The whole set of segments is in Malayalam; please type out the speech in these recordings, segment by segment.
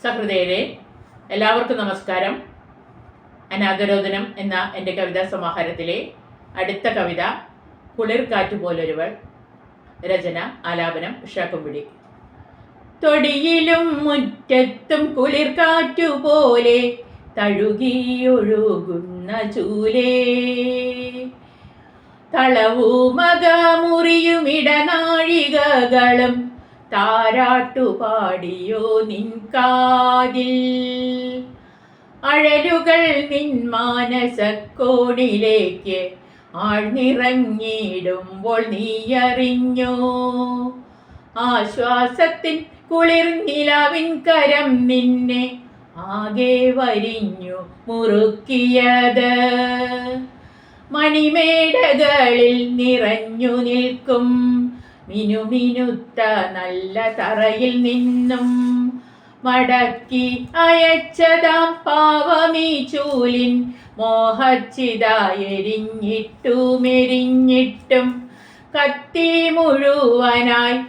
സഹൃദയരെ, എല്ലാവർക്കും നമസ്കാരം. അനാഥരോധനം എന്ന എൻ്റെ കവിതാ സമാഹാരത്തിലെ അടുത്ത കവിത കുളിർക്കാറ്റ് പോലൊരുവൾ. രചന, ആലാപനം ഉഷാക്കുമ്പിടി. തൊടിയിലും മുറ്റത്തും കുളിർക്കാറ്റുപോലെ തഴുകിയൊഴുകുന്ന ചൂലേ, തളവുമകമുറിയും ഇടനാഴികകളും താരാട്ടുപാടിയോ നിൻ കാതിൽ. അഴലുകൾ നിൻ മാനസക്കോണിലേക്ക് ആഴ്ന്നിറങ്ങിടുമ്പോൾ നീയറിഞ്ഞോ, ആശ്വാസത്തിൻ കുളിർനിലാവിൻ കരം നിന്നെ ആകെ വരിഞ്ഞു മുറുക്കിയത്. മണിമേടകളിൽ നിറഞ്ഞു നിൽക്കും മിനുമിനുത്ത നല്ല തറയിൽ നിന്നും മടക്കി അയച്ചതാം പാവമീ ചൂലിൻ മോഹച്ചിതായെരിഞ്ഞിട്ടുമെരിഞ്ഞിട്ടും കത്തി മുഴുവനായി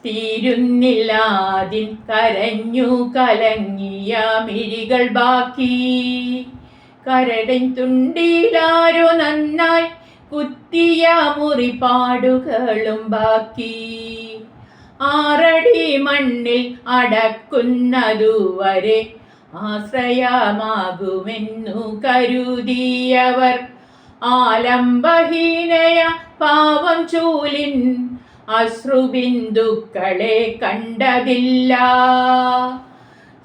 തീരുന്നില്ലാതിൻ കരഞ്ഞു കലങ്ങിയ മിഴികൾ ബാക്കി. കരടിൻ തുണ്ടിലാരോ നന്നായി കുത്തിയ മുറിപ്പാടുകളും ബാക്കി. 6 അടി മണ്ണിൽ അടക്കുന്നതുവരെ ആശ്രയമാകുമെന്നു കരുതിയവർ ആലംബഹീനയ പാവം ചൂലിൻ അശ്രുബിന്ദുക്കളെ കണ്ടതില്ല.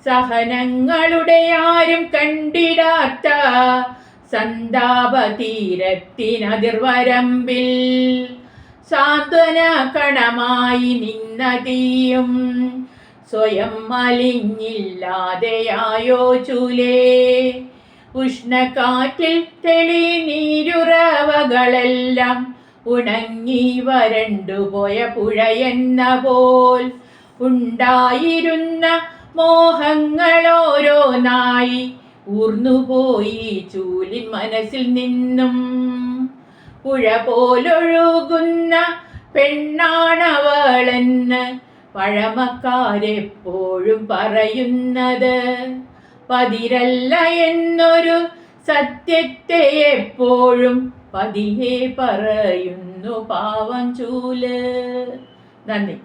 സഹനങ്ങളുടെ ആരും കണ്ടിടാത്ത സന്താപതീരത്തിനതിർവരമ്പിൽ സാന്ത്വന കണമായി നിന്നതിയും സ്വയം മലിഞ്ഞില്ലാതെയായോ ചൂലേ. ഉഷ്ണക്കാറ്റിൽ തെളിനീരുറവകളെല്ലാം ഉണങ്ങി വരണ്ടുപോയ പുഴയെന്ന പോൽ ഉണ്ടായിരുന്ന മോഹങ്ങളോരോന്നായി ഊർന്നുപോയി ചൂലിൻ മനസ്സിൽ നിന്നും. പുഴ പോലൊഴുകുന്ന പെണ്ണാണവളെന്ന് പഴമക്കാരെപ്പോഴും പറയുന്നത് പതിരല്ല എന്നൊരു സത്യത്തെ എപ്പോഴും പതിയെ പറയുന്നു പാവം ചൂല്. നന്ദി.